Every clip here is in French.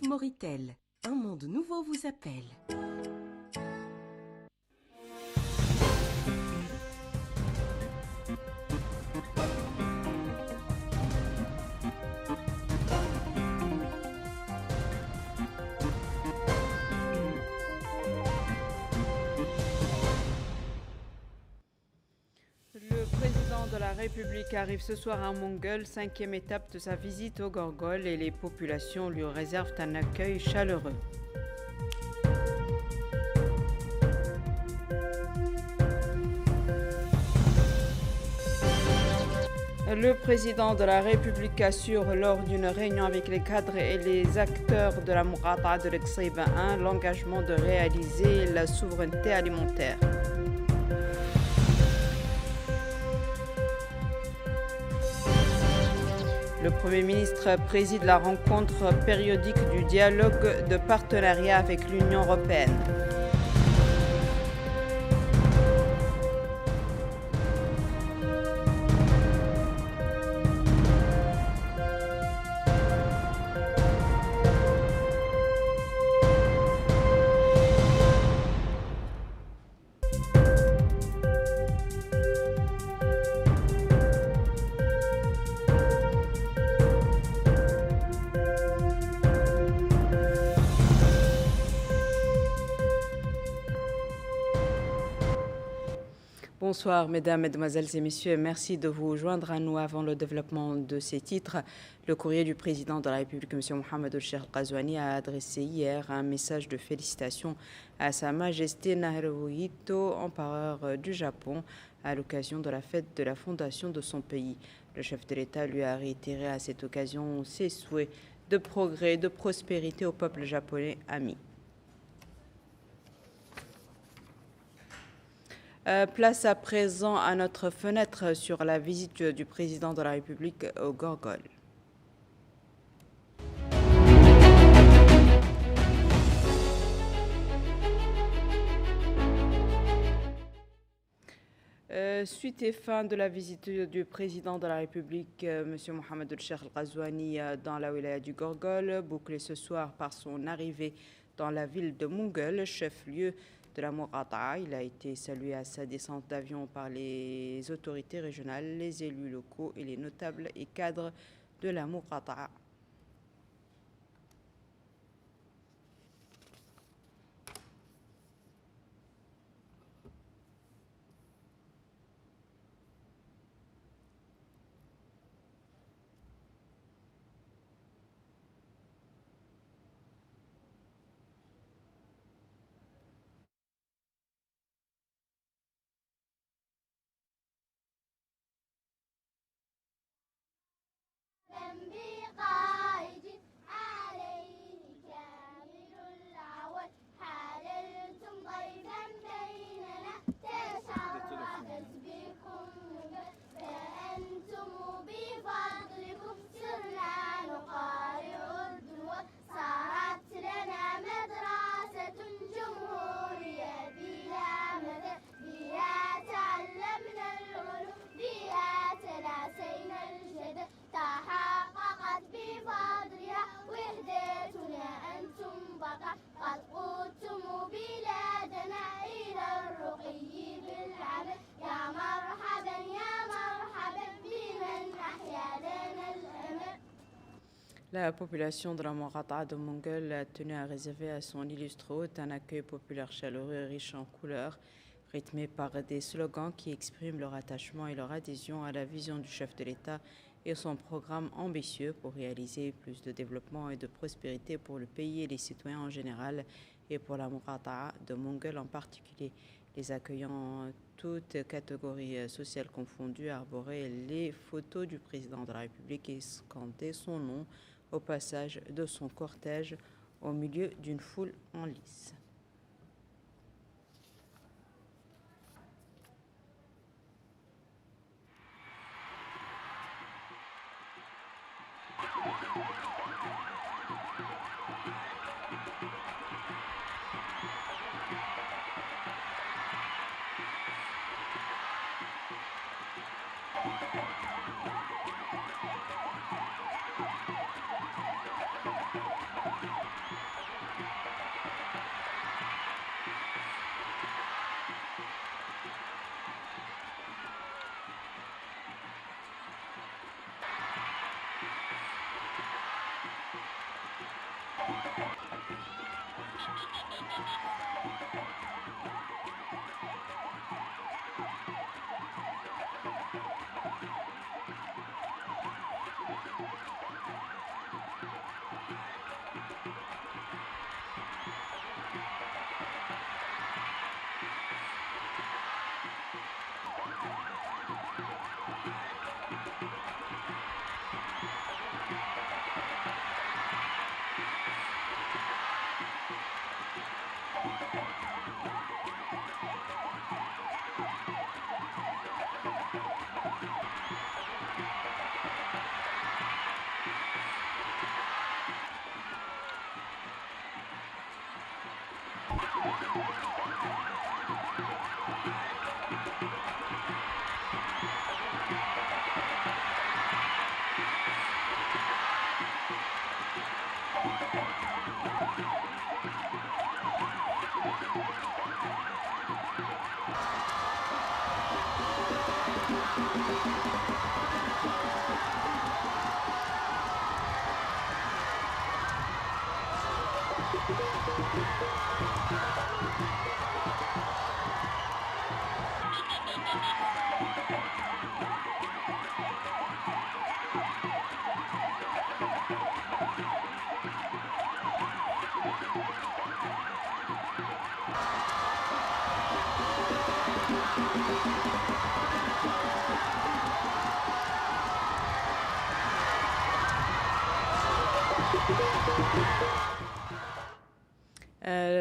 Moritel. Un monde nouveau vous appelle. Le président de la République arrive ce soir à Mongol, 5e étape de sa visite au Gorgol, et les populations lui réservent un accueil chaleureux. Le président de la République assure lors d'une réunion avec les cadres et les acteurs de la Muqata'a de l'Exaïba 1 l'engagement de réaliser la souveraineté alimentaire. Le Premier ministre préside la rencontre périodique du dialogue de partenariat avec l'Union européenne. Bonsoir mesdames, mesdemoiselles et messieurs, merci de vous joindre à nous avant le développement de ces titres. Le courrier du président de la République, M. Mohamed El-Cheikh Al-Ghazouani, a adressé hier un message de félicitations à Sa Majesté Naruhito, empereur du Japon, à l'occasion de la fête de la fondation de son pays. Le chef de l'État lui a réitéré à cette occasion ses souhaits de progrès, de prospérité au peuple japonais ami. Place à présent à notre fenêtre sur la visite du président de la République au Gorgol. Suite et fin de la visite du président de la République, M. Mohamed El-Cheikh Al-Ghazouani, dans la wilaya du Gorgol, bouclé ce soir par son arrivée dans la ville de Mongol, chef-lieu de la Muqata'a. Il a été salué à sa descente d'avion par les autorités régionales, les élus locaux et les notables et cadres de la Muqata'a. La population de la Muqata'a de Mongol a tenu à réserver à son illustre hôte un accueil populaire chaleureux et riche en couleurs, rythmé par des slogans qui expriment leur attachement et leur adhésion à la vision du chef de l'État et son programme ambitieux pour réaliser plus de développement et de prospérité pour le pays et les citoyens en général et pour la Muqata'a de Mongol en particulier. Les accueillants, toutes catégories sociales confondues, arboraient les photos du président de la République et scandaient son nom au passage de son cortège au milieu d'une foule en lice.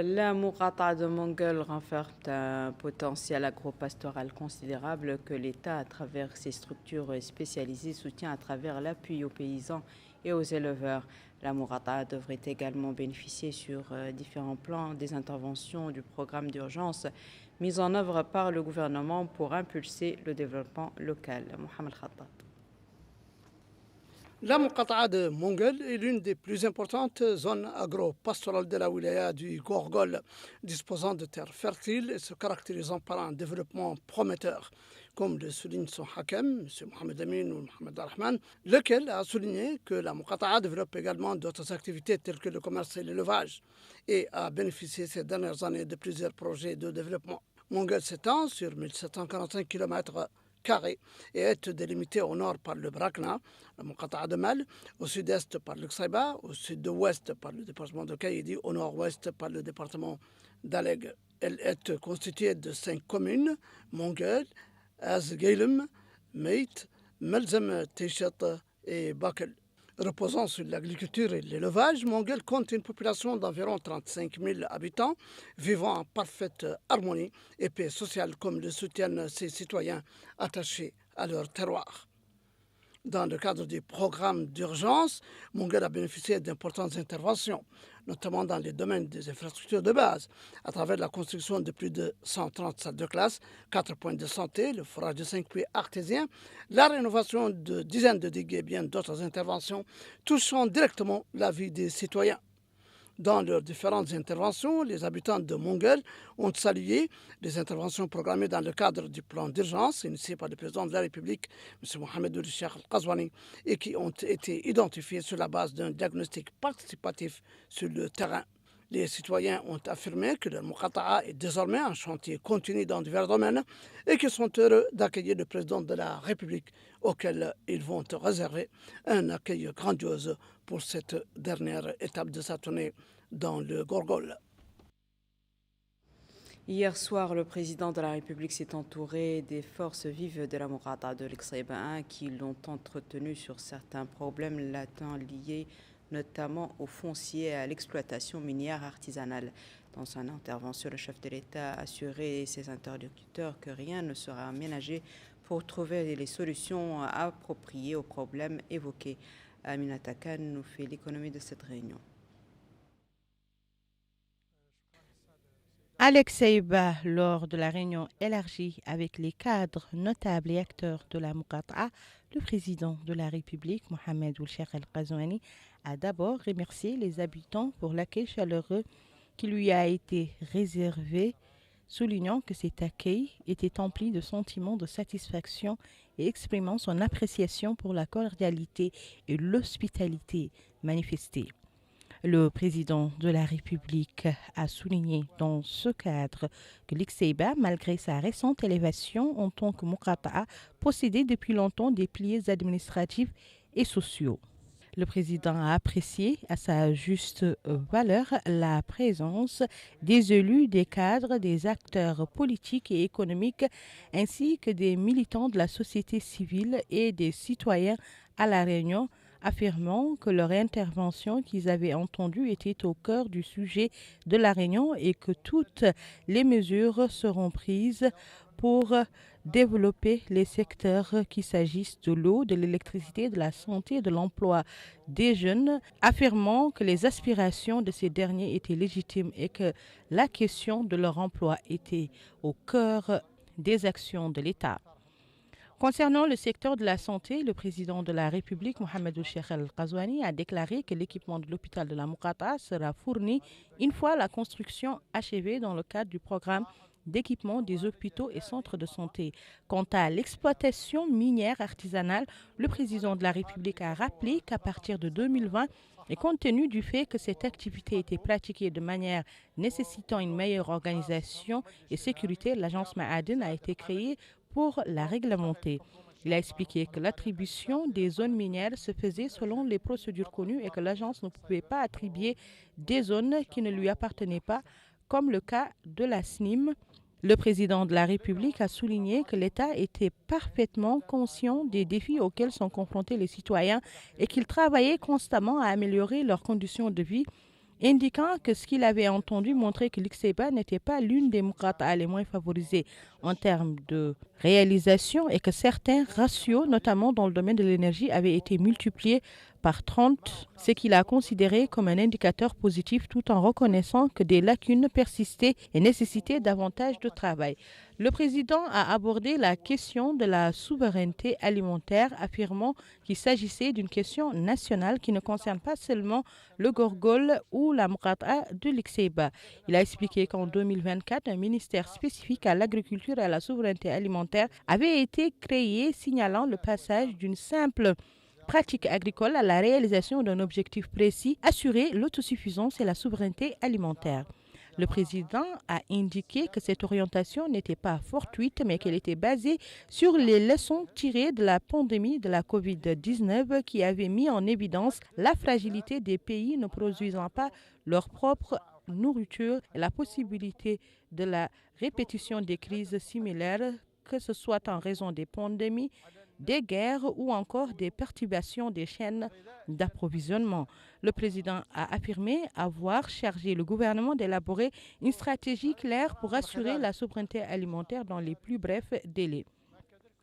La Muqata'a de Mongol renferme un potentiel agro-pastoral considérable que l'État, à travers ses structures spécialisées, soutient à travers l'appui aux paysans et aux éleveurs. La Muqata'a devrait également bénéficier sur différents plans des interventions du programme d'urgence mis en œuvre par le gouvernement pour impulser le développement local. Mohamed Khattab. La Muqata'a de Mongol est l'une des plus importantes zones agro-pastorales de la wilaya du Gorgol, disposant de terres fertiles et se caractérisant par un développement prometteur, comme le souligne son hakem, M. Mohamed Amin ou Mohamed Arrahman, lequel a souligné que la Muqata'a développe également d'autres activités telles que le commerce et l'élevage et a bénéficié ces dernières années de plusieurs projets de développement. Mongol s'étend sur 1745 km carré et est délimité au nord par le Brakna, la Muqata'a de Mal, au sud-est par le Ksaiba, au sud-ouest par le département de Kaïdi, au nord-ouest par le département d'Aleg. Elle est constituée de 5 communes, Mongol, Azgeilem, Meit, Melzem, Téchet et Bakel. Reposant sur l'agriculture et l'élevage, Mongol compte une population d'environ 35 000 habitants, vivant en parfaite harmonie et paix sociale, comme le soutiennent ses citoyens attachés à leur terroir. Dans le cadre du programme d'urgence, Mongol a bénéficié d'importantes interventions, notamment dans les domaines des infrastructures de base, à travers la construction de plus de 130 salles de classe, 4 points de santé, le forage de 5 puits artésiens, la rénovation de dizaines de digues et bien d'autres interventions touchant directement la vie des citoyens. Dans leurs différentes interventions, les habitants de Mongol ont salué les interventions programmées dans le cadre du plan d'urgence initié par le président de la République, M. Mohamed Ould Cheikh Al-Qazouani, et qui ont été identifiés sur la base d'un diagnostic participatif sur le terrain. Les citoyens ont affirmé que le Muqata'a est désormais un chantier continu dans divers domaines et qu'ils sont heureux d'accueillir le président de la République, auquel ils vont réserver un accueil grandiose pour cette dernière étape de sa tournée dans le Gorgol. Hier soir, le président de la République s'est entouré des forces vives de la Muqata'a de l'Exaïba qui l'ont entretenu sur certains problèmes latents liés notamment au foncier et à l'exploitation minière artisanale. Dans son intervention, le chef de l'État a assuré ses interlocuteurs que rien ne sera aménagé pour trouver les solutions appropriées aux problèmes évoqués. Aminata Khan nous fait l'économie de cette réunion. Alex Seiba, lors de la réunion élargie avec les cadres notables et acteurs de la Muqata'a, le président de la République, Mohamed Ould Cheikh Al-Qazouani, a d'abord remercié les habitants pour l'accueil chaleureux qui lui a été réservé, soulignant que cet accueil était empli de sentiments de satisfaction et exprimant son appréciation pour la cordialité et l'hospitalité manifestée. Le président de la République a souligné dans ce cadre que l'Ikseba, malgré sa récente élévation en tant que Muqata'a, possédait depuis longtemps des piliers administratifs et sociaux. Le président a apprécié à sa juste valeur la présence des élus, des cadres, des acteurs politiques et économiques, ainsi que des militants de la société civile et des citoyens à La Réunion, affirmant que leur intervention qu'ils avaient entendue était au cœur du sujet de La Réunion et que toutes les mesures seront prises pour développer les secteurs qu'il s'agisse de l'eau, de l'électricité, de la santé, de l'emploi des jeunes, affirmant que les aspirations de ces derniers étaient légitimes et que la question de leur emploi était au cœur des actions de l'État. Concernant le secteur de la santé, le président de la République, Mohamed Cheikh Al-Qazouani, a déclaré que l'équipement de l'hôpital de la Muqata'a sera fourni une fois la construction achevée dans le cadre du programme d'équipement des hôpitaux et centres de santé. Quant à l'exploitation minière artisanale, le président de la République a rappelé qu'à partir de 2020, et compte tenu du fait que cette activité était pratiquée de manière nécessitant une meilleure organisation et sécurité, l'agence Ma'aden a été créée pour la réglementer. Il a expliqué que l'attribution des zones minières se faisait selon les procédures connues et que l'agence ne pouvait pas attribuer des zones qui ne lui appartenaient pas, comme le cas de la SNIM. Le président de la République a souligné que l'État était parfaitement conscient des défis auxquels sont confrontés les citoyens et qu'il travaillait constamment à améliorer leurs conditions de vie, indiquant que ce qu'il avait entendu montrait que l'Ikseba n'était pas l'une des Muqata'a les moins favorisées en termes de réalisation et que certains ratios, notamment dans le domaine de l'énergie, avaient été multipliés par 30, ce qu'il a considéré comme un indicateur positif tout en reconnaissant que des lacunes persistaient et nécessitaient davantage de travail. Le président a abordé la question de la souveraineté alimentaire, affirmant qu'il s'agissait d'une question nationale qui ne concerne pas seulement le Gorgol ou la Muqata'a de l'Ikseba. Il a expliqué qu'en 2024, un ministère spécifique à l'agriculture et à la souveraineté alimentaire avait été créé, signalant le passage d'une simple pratique agricole à la réalisation d'un objectif précis, assurer l'autosuffisance et la souveraineté alimentaire. Le président a indiqué que cette orientation n'était pas fortuite, mais qu'elle était basée sur les leçons tirées de la pandémie de la COVID-19 qui avait mis en évidence la fragilité des pays ne produisant pas leur propre nourriture et la possibilité de la répétition des crises similaires, que ce soit en raison des pandémies, des guerres ou encore des perturbations des chaînes d'approvisionnement. Le président a affirmé avoir chargé le gouvernement d'élaborer une stratégie claire pour assurer la souveraineté alimentaire dans les plus brefs délais.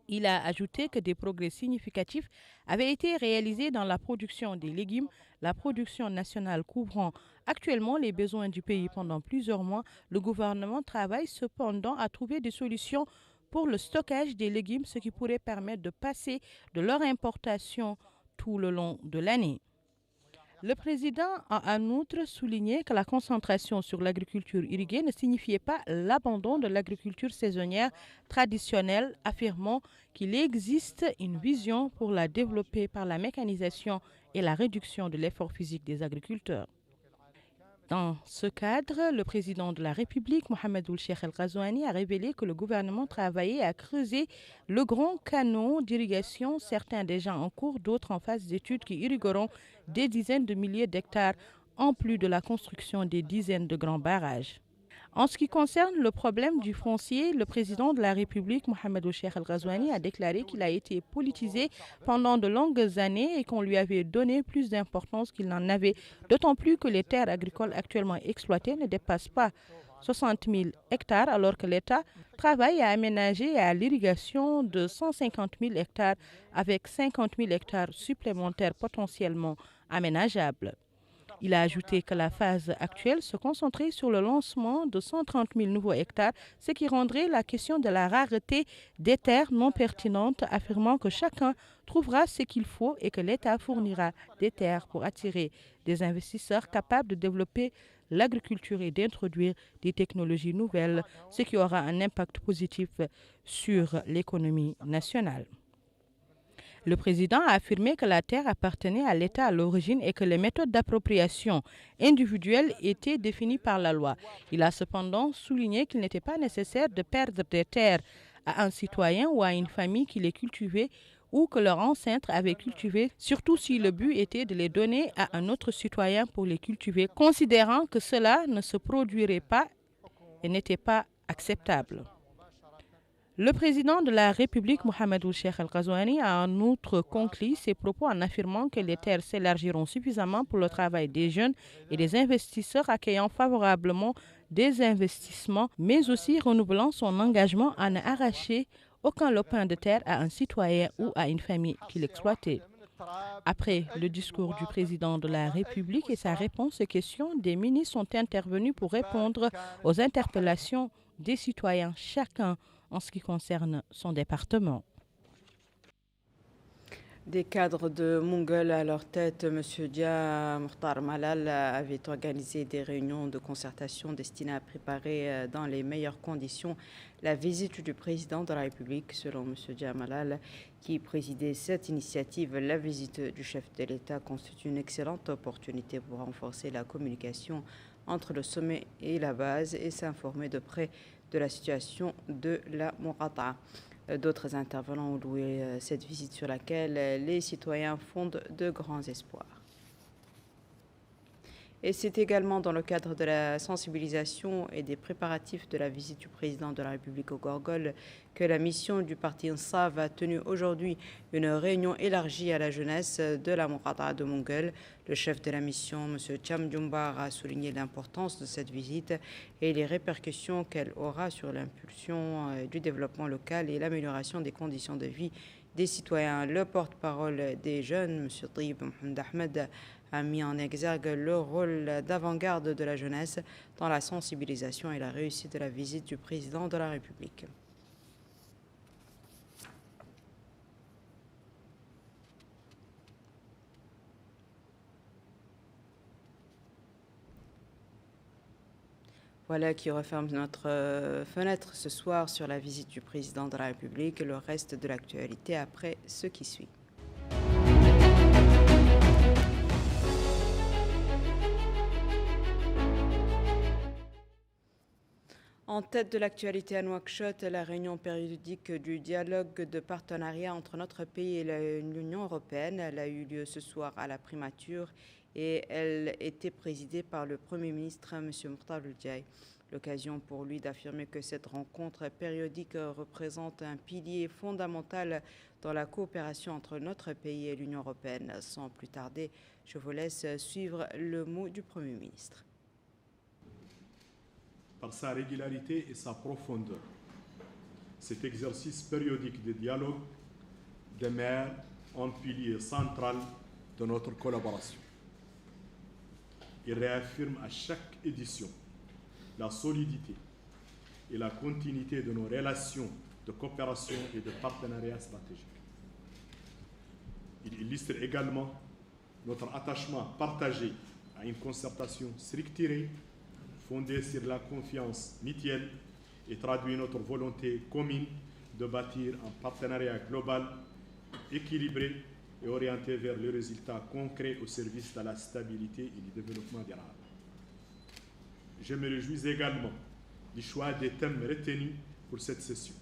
Il a ajouté que des progrès significatifs avaient été réalisés dans la production des légumes, la production nationale couvrant actuellement les besoins du pays pendant plusieurs mois. Le gouvernement travaille cependant à trouver des solutions pour le stockage des légumes, ce qui pourrait permettre de passer de leur importation tout le long de l'année. Le président a en outre souligné que la concentration sur l'agriculture irriguée ne signifiait pas l'abandon de l'agriculture saisonnière traditionnelle, affirmant qu'il existe une vision pour la développer par la mécanisation et la réduction de l'effort physique des agriculteurs. Dans ce cadre, le président de la République, Mohamed Cheikh Al-Qazouani, a révélé que le gouvernement travaillait à creuser le grand canal d'irrigation, certains déjà en cours, d'autres en phase d'études qui irrigueront des dizaines de milliers d'hectares, en plus de la construction des dizaines de grands barrages. En ce qui concerne le problème du foncier, le président de la République, Mohamed Cheikh Al-Qazouani, a déclaré qu'il a été politisé pendant de longues années et qu'on lui avait donné plus d'importance qu'il n'en avait, d'autant plus que les terres agricoles actuellement exploitées ne dépassent pas 60 000 hectares, alors que l'État travaille à aménager à l'irrigation de 150 000 hectares avec 50 000 hectares supplémentaires potentiellement aménageables. Il a ajouté que la phase actuelle se concentrait sur le lancement de 130 000 nouveaux hectares, ce qui rendrait la question de la rareté des terres non pertinente, affirmant que chacun trouvera ce qu'il faut et que l'État fournira des terres pour attirer des investisseurs capables de développer l'agriculture et d'introduire des technologies nouvelles, ce qui aura un impact positif sur l'économie nationale. Le président a affirmé que la terre appartenait à l'État à l'origine et que les méthodes d'appropriation individuelle étaient définies par la loi. Il a cependant souligné qu'il n'était pas nécessaire de perdre des terres à un citoyen ou à une famille qui les cultivait ou que leur ancêtre avait cultivé, surtout si le but était de les donner à un autre citoyen pour les cultiver, considérant que cela ne se produirait pas et n'était pas acceptable. Le président de la République, Mohamed Ould Cheikh El Ghazouani, a en outre conclu ses propos en affirmant que les terres s'élargiront suffisamment pour le travail des jeunes et des investisseurs accueillant favorablement des investissements, mais aussi renouvelant son engagement à ne arracher aucun lopin de terre à un citoyen ou à une famille qui l'exploitait. Après le discours du président de la République et sa réponse aux questions, des ministres sont intervenus pour répondre aux interpellations des citoyens, chacun en ce qui concerne son département. Des cadres de Mongol à leur tête, M. Dia Mokhtar Malal avait organisé des réunions de concertation destinées à préparer dans les meilleures conditions la visite du président de la République. Selon M. Dia Malal, qui présidait cette initiative, la visite du chef de l'État constitue une excellente opportunité pour renforcer la communication entre le sommet et la base et s'informer de près de la situation de la Muqata'a. D'autres intervenants ont loué cette visite sur laquelle les citoyens fondent de grands espoirs. Et c'est également dans le cadre de la sensibilisation et des préparatifs de la visite du président de la République au Gorgol que la mission du parti Insav a tenu aujourd'hui une réunion élargie à la jeunesse de la Muqata'a de Mongol. Le chef de la mission, M. Cham Djumbar, a souligné l'importance de cette visite et les répercussions qu'elle aura sur l'impulsion du développement local et l'amélioration des conditions de vie des citoyens. Le porte-parole des jeunes, M. Tayyib Mohamed Ahmed, a mis en exergue le rôle d'avant-garde de la jeunesse dans la sensibilisation et la réussite de la visite du président de la République. Voilà qui referme notre fenêtre ce soir sur la visite du président de la République et le reste de l'actualité après ce qui suit. En tête de l'actualité à Nouakchott, la réunion périodique du dialogue de partenariat entre notre pays et l'Union européenne. Elle a eu lieu ce soir à la primature et elle était présidée par le Premier ministre, M. Mokhtar Ould Cheikh. L'occasion pour lui d'affirmer que cette rencontre périodique représente un pilier fondamental dans la coopération entre notre pays et l'Union européenne. Sans plus tarder, je vous laisse suivre le mot du Premier ministre. Par sa régularité et sa profondeur, cet exercice périodique de dialogue demeure un pilier central de notre collaboration. Il réaffirme à chaque édition la solidité et la continuité de nos relations de coopération et de partenariat stratégique. Il illustre également notre attachement partagé à une concertation structurée, fondée sur la confiance mutuelle et traduit notre volonté commune de bâtir un partenariat global, équilibré et orienté vers les résultats concrets au service de la stabilité et du développement durable. Je me réjouis également du choix des thèmes retenus pour cette session,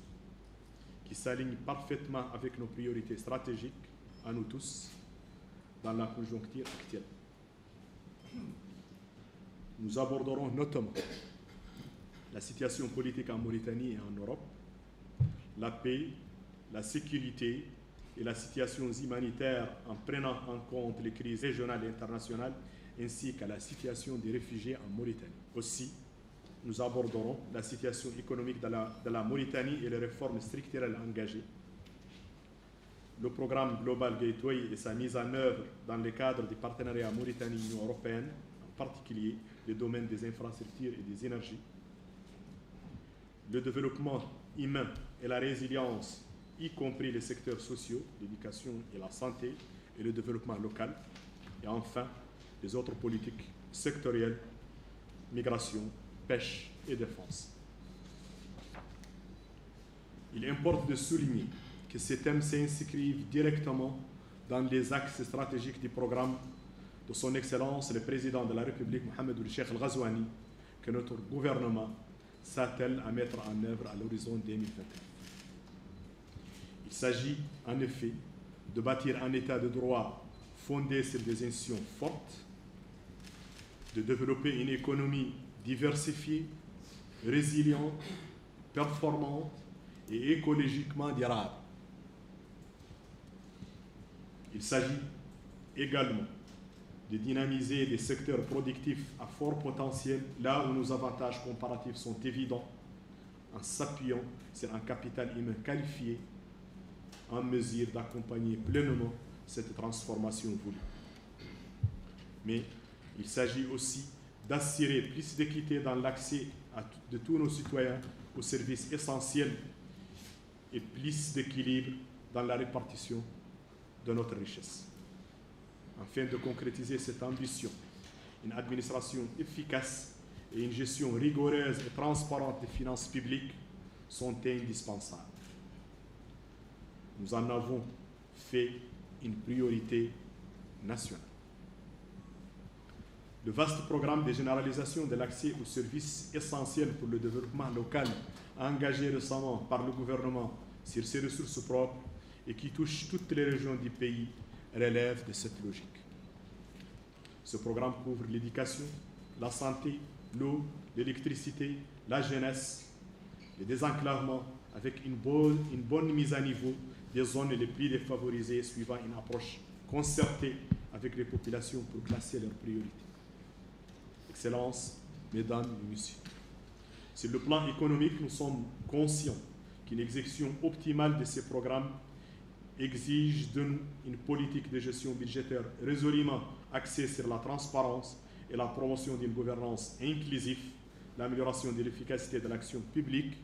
qui s'alignent parfaitement avec nos priorités stratégiques, à nous tous, dans la conjoncture actuelle. Nous aborderons notamment la situation politique en Mauritanie et en Europe, la paix, la sécurité et la situation humanitaire en prenant en compte les crises régionales et internationales ainsi qu'à la situation des réfugiés en Mauritanie. Aussi, nous aborderons la situation économique de la Mauritanie et les réformes structurelles engagées, le programme Global Gateway et sa mise en œuvre dans le cadre du partenariat Mauritanie-Union européenne, en particulier les domaines des infrastructures et des énergies, le développement humain et la résilience, y compris les secteurs sociaux, l'éducation et la santé, et le développement local, et enfin les autres politiques sectorielles, migration, pêche et défense. Il importe de souligner que que ces thèmes s'inscrivent directement dans les axes stratégiques du programme de son Excellence le Président de la République, Mohamed Ould Cheikh Al Ghazouani, que notre gouvernement s'attelle à mettre en œuvre à l'horizon 2021. Il s'agit en effet de bâtir un état de droit fondé sur des institutions fortes, de développer une économie diversifiée, résiliente, performante et écologiquement durable. Il s'agit également de dynamiser des secteurs productifs à fort potentiel, là où nos avantages comparatifs sont évidents, en s'appuyant sur un capital humain qualifié, en mesure d'accompagner pleinement cette transformation voulue. Mais il s'agit aussi d'assurer plus d'équité dans l'accès de tous nos citoyens aux services essentiels et plus d'équilibre dans la répartition de notre richesse. Afin de concrétiser cette ambition, une administration efficace et une gestion rigoureuse et transparente des finances publiques sont indispensables. Nous en avons fait une priorité nationale. Le vaste programme de généralisation de l'accès aux services essentiels pour le développement local, engagé récemment par le gouvernement sur ses ressources propres et qui touche toutes les régions du pays, relève de cette logique. Ce programme couvre l'éducation, la santé, l'eau, l'électricité, la jeunesse, le désenclavement, avec une bonne mise à niveau des zones les plus défavorisées, suivant une approche concertée avec les populations pour classer leurs priorités. Excellences, Mesdames et Messieurs, sur le plan économique, nous sommes conscients qu'une exécution optimale de ces programmes exige de nous une politique de gestion budgétaire résolument axée sur la transparence et la promotion d'une gouvernance inclusive, l'amélioration de l'efficacité de l'action publique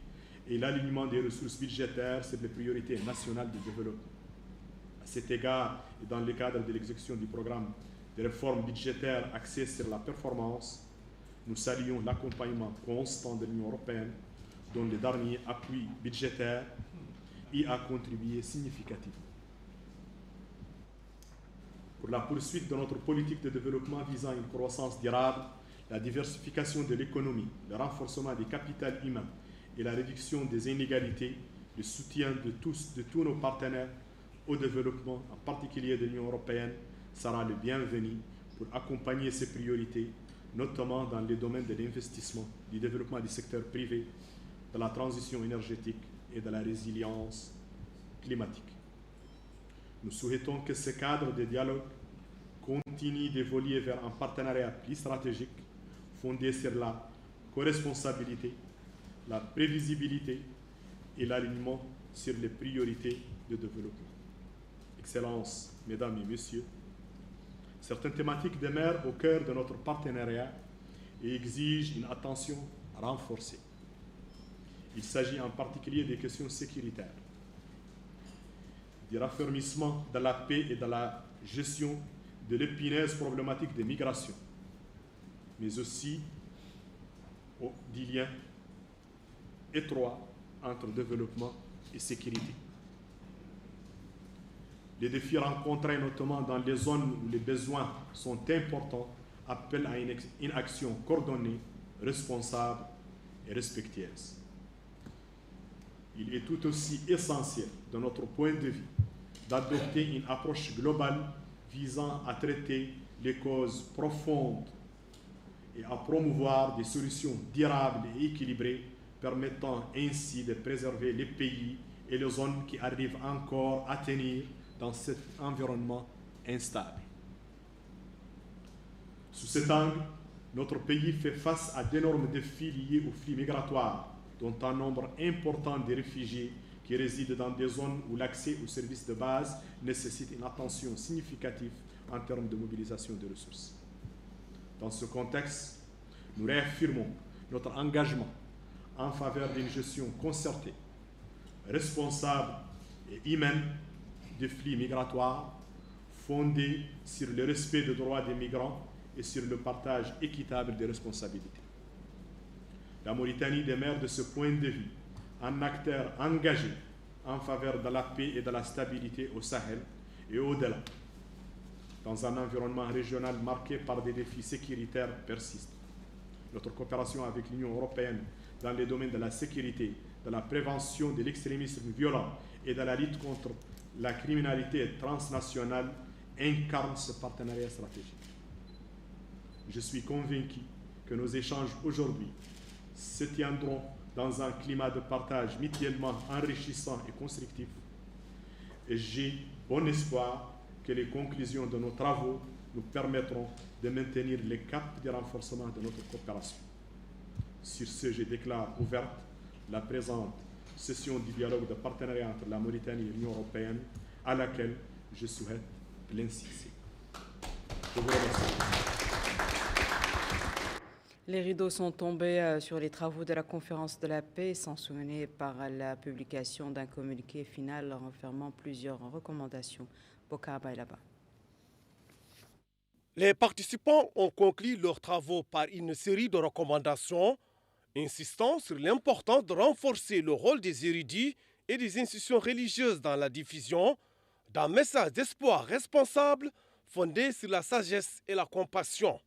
et l'alignement des ressources budgétaires sur les priorités nationales de développement. À cet égard, et dans le cadre de l'exécution du programme de réformes budgétaires axées sur la performance, nous saluons l'accompagnement constant de l'Union européenne, dont le dernier appui budgétaire y a contribué significativement. Pour la poursuite de notre politique de développement visant une croissance durable, la diversification de l'économie, le renforcement des capitaux humains et la réduction des inégalités, le soutien de tous nos partenaires au développement, en particulier de l'Union européenne, sera le bienvenu pour accompagner ces priorités, notamment dans les domaines de l'investissement, du développement du secteur privé, de la transition énergétique et de la résilience climatique. Nous souhaitons que ce cadre de dialogue continue d'évoluer vers un partenariat plus stratégique, fondé sur la coresponsabilité, la prévisibilité et l'alignement sur les priorités de développement. Excellences, Mesdames et Messieurs, certaines thématiques demeurent au cœur de notre partenariat et exigent une attention renforcée. Il s'agit en particulier des questions sécuritaires, du raffermissement de la paix et de la gestion de l'épineuse problématique des migrations, mais aussi du lien étroit entre développement et sécurité. Les défis rencontrés, notamment dans les zones où les besoins sont importants, appellent à une action coordonnée, responsable et respectueuse. Il est tout aussi essentiel, de notre point de vue, d'adopter une approche globale visant à traiter les causes profondes et à promouvoir des solutions durables et équilibrées, permettant ainsi de préserver les pays et les zones qui arrivent encore à tenir dans cet environnement instable. Sous cet angle, notre pays fait face à d'énormes défis liés aux flux migratoires, dont un nombre important de réfugiés qui résident dans des zones où l'accès aux services de base nécessite une attention significative en termes de mobilisation de ressources. Dans ce contexte, nous réaffirmons notre engagement en faveur d'une gestion concertée, responsable et humaine des flux migratoires, fondée sur le respect des droits des migrants et sur le partage équitable des responsabilités. La Mauritanie demeure de ce point de vue un acteur engagé en faveur de la paix et de la stabilité au Sahel et au-delà, dans un environnement régional marqué par des défis sécuritaires persistants. Notre coopération avec l'Union européenne dans les domaines de la sécurité, de la prévention de l'extrémisme violent et de la lutte contre la criminalité transnationale incarne ce partenariat stratégique. Je suis convaincu que nos échanges aujourd'hui se tiendront dans un climat de partage mutuellement enrichissant et constructif. Et j'ai bon espoir que les conclusions de nos travaux nous permettront de maintenir les caps du renforcement de notre coopération. Sur ce, je déclare ouverte la présente session du dialogue de partenariat entre la Mauritanie et l'Union européenne, à laquelle je souhaite plein succès. Je vous remercie. Les rideaux sont tombés sur les travaux de la conférence de la paix, sanctionnés par la publication d'un communiqué final renfermant plusieurs recommandations. Bokar Bailaba. Les participants ont conclu leurs travaux par une série de recommandations insistant sur l'importance de renforcer le rôle des érudits et des institutions religieuses dans la diffusion d'un message d'espoir responsable fondé sur la sagesse et la compassion.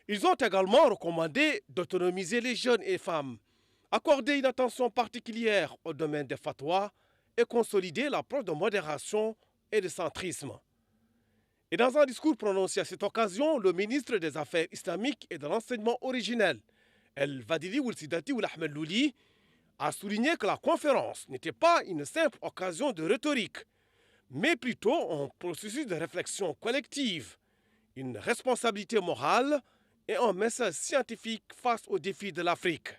Ils ont également recommandé d'autonomiser les jeunes et femmes, accorder une attention particulière au domaine des fatwas et consolider l'approche de modération et de centrisme. Et dans un discours prononcé à cette occasion, le ministre des Affaires islamiques et de l'enseignement originel, El-Vadili Oulsidati Oulahmed Louli, a souligné que la conférence n'était pas une simple occasion de rhétorique, mais plutôt un processus de réflexion collective, une responsabilité morale et un message scientifique face aux défis de l'Afrique.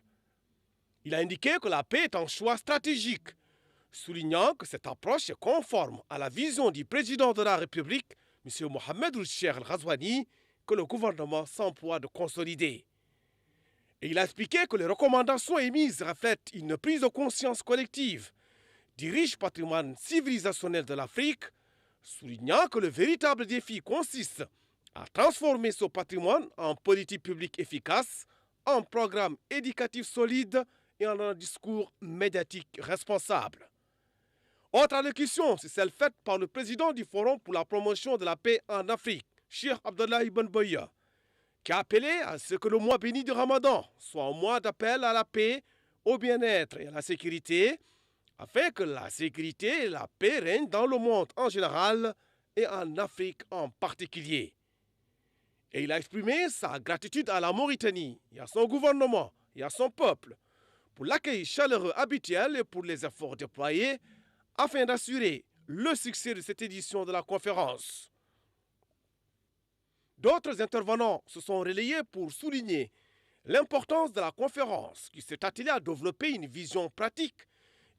Il a indiqué que la paix est un choix stratégique, soulignant que cette approche est conforme à la vision du président de la République, M. Mohamed Ould-Cheikh El-Ghazouani, que le gouvernement s'emploie de consolider. Et il a expliqué que les recommandations émises reflètent une prise de conscience collective du riche patrimoine civilisationnel de l'Afrique, soulignant que le véritable défi consiste à transformer ce patrimoine en politique publique efficace, en programme éducatif solide et en un discours médiatique responsable. Autre allocution, c'est celle faite par le président du Forum pour la promotion de la paix en Afrique, Cheikh Abdallah Ibn Boya, qui a appelé à ce que le mois béni du Ramadan soit un mois d'appel à la paix, au bien-être et à la sécurité, afin que la sécurité et la paix règnent dans le monde en général et en Afrique en particulier. Et il a exprimé sa gratitude à la Mauritanie, et à son gouvernement et à son peuple pour l'accueil chaleureux habituel et pour les efforts déployés afin d'assurer le succès de cette édition de la conférence. D'autres intervenants se sont relayés pour souligner l'importance de la conférence qui s'est attelée à développer une vision pratique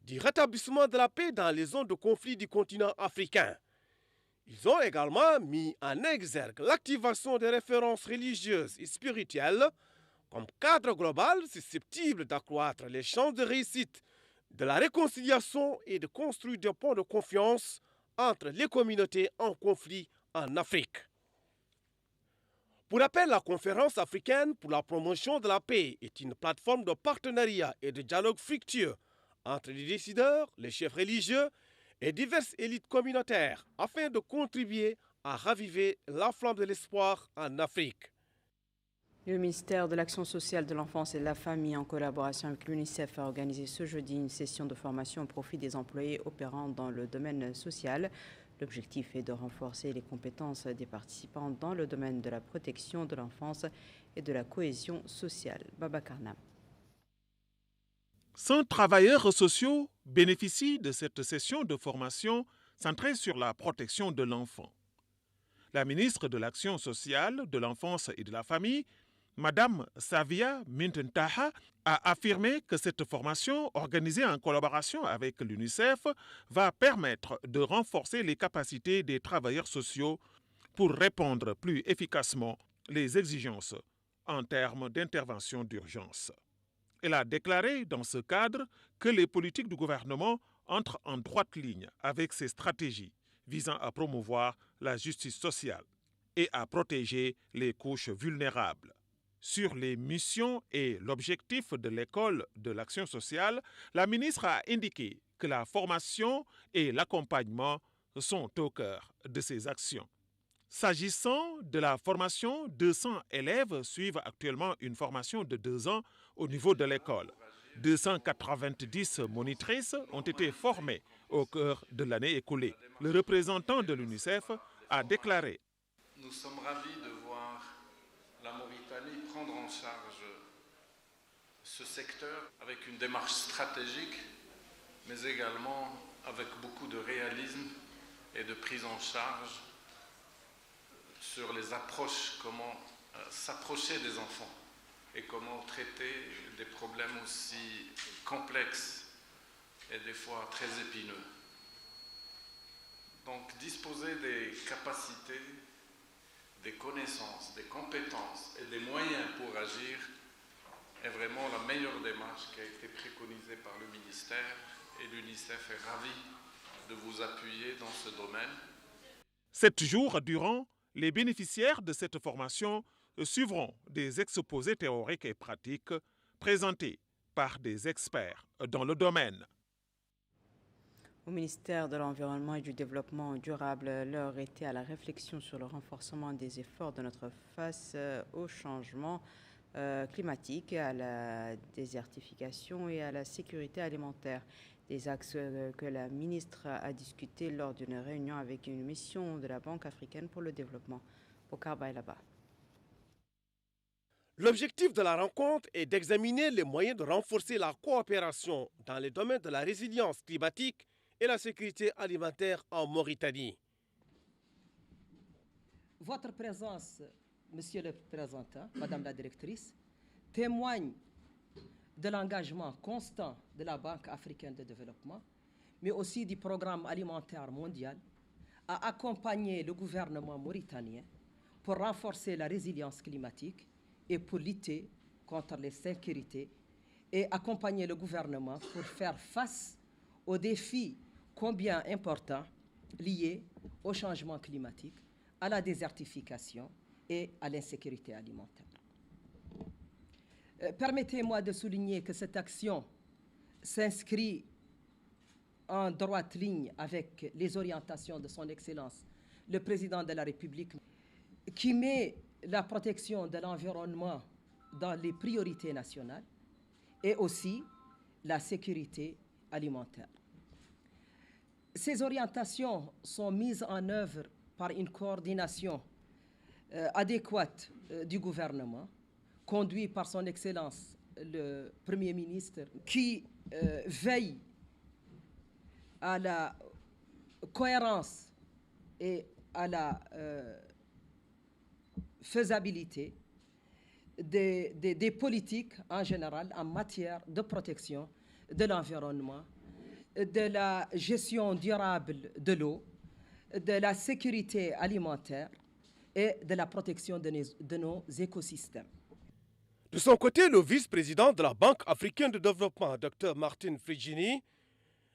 du rétablissement de la paix dans les zones de conflit du continent africain. Ils ont également mis en exergue l'activation des références religieuses et spirituelles comme cadre global susceptible d'accroître les chances de réussite de la réconciliation et de construire des ponts de confiance entre les communautés en conflit en Afrique. Pour rappel, la conférence africaine pour la promotion de la paix est une plateforme de partenariat et de dialogue fructueux entre les décideurs, les chefs religieux et diverses élites communautaires afin de contribuer à raviver la flamme de l'espoir en Afrique. Le ministère de l'Action sociale de l'enfance et de la famille, en collaboration avec l'UNICEF, a organisé ce jeudi une session de formation au profit des employés opérant dans le domaine social. L'objectif est de renforcer les compétences des participants dans le domaine de la protection de l'enfance et de la cohésion sociale. Baba Karnam. 100 travailleurs sociaux bénéficient de cette session de formation centrée sur la protection de l'enfant. La ministre de l'Action sociale, de l'enfance et de la famille, Madame Savia Mintentaha, a affirmé que cette formation, organisée en collaboration avec l'UNICEF, va permettre de renforcer les capacités des travailleurs sociaux pour répondre plus efficacement les exigences en termes d'intervention d'urgence. Elle a déclaré dans ce cadre que les politiques du gouvernement entrent en droite ligne avec ces stratégies visant à promouvoir la justice sociale et à protéger les couches vulnérables. sur les missions et l'objectif de l'école de l'action sociale, la ministre a indiqué que la formation et l'accompagnement sont au cœur de ces actions. S'agissant de la formation, 200 élèves suivent actuellement une formation de 2 ans au niveau de l'école. 290 monitrices ont été formées au cœur de l'année écoulée. Le représentant de l'UNICEF a déclaré: Nous sommes ravis de voir la Mauritanie prendre en charge ce secteur avec une démarche stratégique, mais également avec beaucoup de réalisme et de prise en charge sur les approches, comment s'approcher des enfants et comment traiter des problèmes aussi complexes et des fois très épineux. Donc disposer des capacités, des connaissances, des compétences et des moyens pour agir est vraiment la meilleure démarche qui a été préconisée par le ministère, et l'UNICEF est ravi de vous appuyer dans ce domaine. 7 jours durant, les bénéficiaires de cette formation suivront des exposés théoriques et pratiques présentés par des experts dans le domaine. Au ministère de l'Environnement et du Développement durable, l'heure était à la réflexion sur le renforcement des efforts de notre face au changement climatique, à la désertification et à la sécurité alimentaire. Des axes que la ministre a discutés lors d'une réunion avec une mission de la Banque africaine pour le développement. Bokar Bailaba. L'objectif de la rencontre est d'examiner les moyens de renforcer la coopération dans les domaines de la résilience climatique et la sécurité alimentaire en Mauritanie. Votre présence, Monsieur le représentant, Madame la directrice, témoigne de l'engagement constant de la Banque africaine de développement, mais aussi du Programme alimentaire mondial, à accompagner le gouvernement mauritanien pour renforcer la résilience climatique et pour lutter contre l'insécurité, et accompagner le gouvernement pour faire face aux défis combien importants liés au changement climatique, à la désertification et à l'insécurité alimentaire. Permettez-moi de souligner que cette action s'inscrit en droite ligne avec les orientations de son Excellence, le Président de la République, qui met la protection de l'environnement dans les priorités nationales et aussi la sécurité alimentaire. Ces orientations sont mises en œuvre par une coordination adéquate du gouvernement, conduit par son Excellence le Premier ministre, qui veille à la cohérence et à la faisabilité des politiques en général en matière de protection de l'environnement, de la gestion durable de l'eau, de la sécurité alimentaire et de la protection de nos écosystèmes. De son côté, le vice-président de la Banque africaine de développement, Dr Martin Frigini,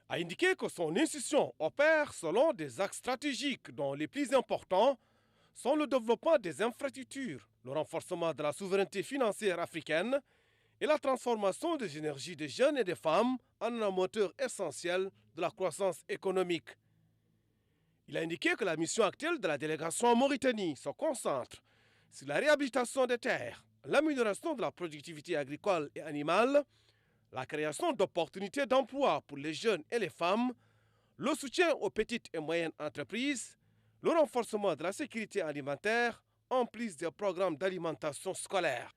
a indiqué que son institution opère selon des axes stratégiques dont les plus importants sont le développement des infrastructures, le renforcement de la souveraineté financière africaine et la transformation des énergies des jeunes et des femmes en un moteur essentiel de la croissance économique. Il a indiqué que la mission actuelle de la délégation en Mauritanie se concentre sur la réhabilitation des terres, l'amélioration de la productivité agricole et animale, la création d'opportunités d'emploi pour les jeunes et les femmes, le soutien aux petites et moyennes entreprises, le renforcement de la sécurité alimentaire, en plus des programmes d'alimentation scolaire.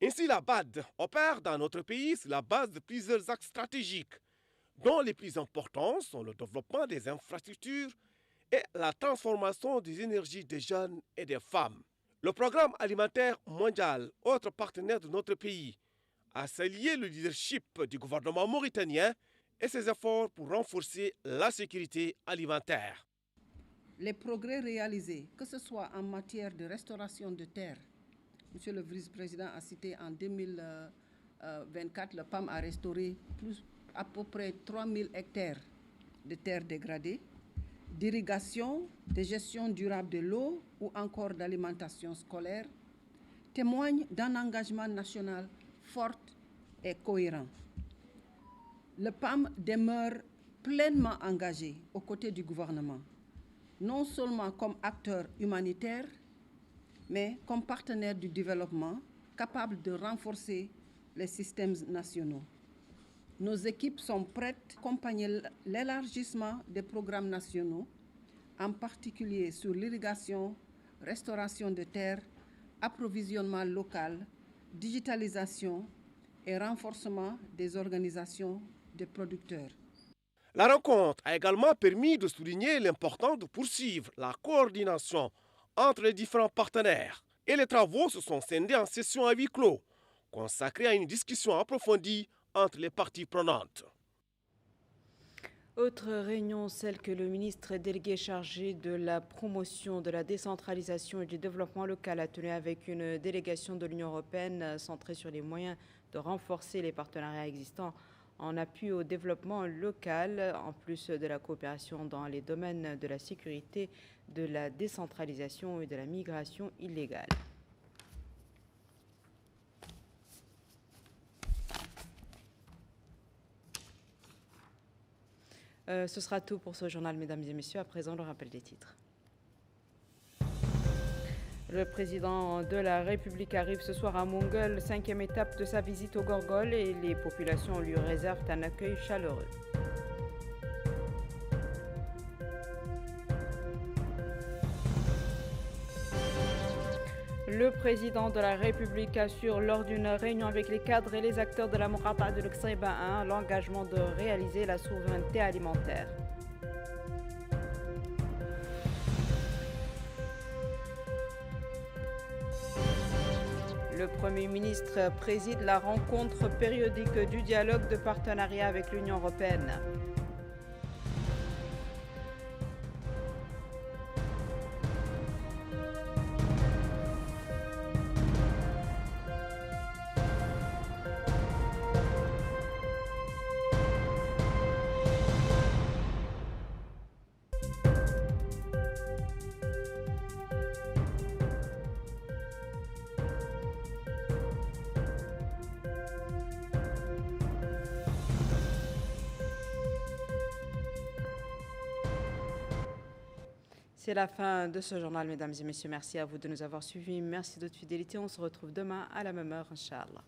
Ainsi, la BAD opère dans notre pays sur la base de plusieurs axes stratégiques, dont les plus importants sont le développement des infrastructures et la transformation des énergies des jeunes et des femmes. Le Programme alimentaire mondial, autre partenaire de notre pays, a salué le leadership du gouvernement mauritanien et ses efforts pour renforcer la sécurité alimentaire. Les progrès réalisés, que ce soit en matière de restauration de terres, Monsieur le vice-président a cité en 2024, le PAM a restauré à peu près 3000 hectares de terres dégradées, d'irrigation, de gestion durable de l'eau ou encore d'alimentation scolaire, témoigne d'un engagement national fort et cohérent. Le PAM demeure pleinement engagé aux côtés du gouvernement, non seulement comme acteur humanitaire, mais comme partenaire du développement capable de renforcer les systèmes nationaux. Nos équipes sont prêtes à accompagner l'élargissement des programmes nationaux, en particulier sur l'irrigation, restauration de terres, approvisionnement local, digitalisation et renforcement des organisations de producteurs. La rencontre a également permis de souligner l'importance de poursuivre la coordination entre les différents partenaires. Et les travaux se sont scindés en sessions à huis clos, consacrées à une discussion approfondie entre les parties prenantes. Autre réunion, celle que le ministre délégué chargé de la promotion de la décentralisation et du développement local a tenue avec une délégation de l'Union européenne centrée sur les moyens de renforcer les partenariats existants en appui au développement local, en plus de la coopération dans les domaines de la sécurité, de la décentralisation et de la migration illégale. Ce sera tout pour ce journal, mesdames et messieurs. À présent, le rappel des titres. Le président de la République arrive ce soir à Mongol, 5e étape de sa visite au Gorgol, et les populations lui réservent un accueil chaleureux. Le président de la République assure lors d'une réunion avec les cadres et les acteurs de la Muqata de l'Uqsayba 1 l'engagement de réaliser la souveraineté alimentaire. Le Premier ministre préside la rencontre périodique du dialogue de partenariat avec l'Union européenne. C'est la fin de ce journal, mesdames et messieurs. Merci à vous de nous avoir suivis. Merci de votre fidélité. On se retrouve demain à la même heure, Inch'Allah.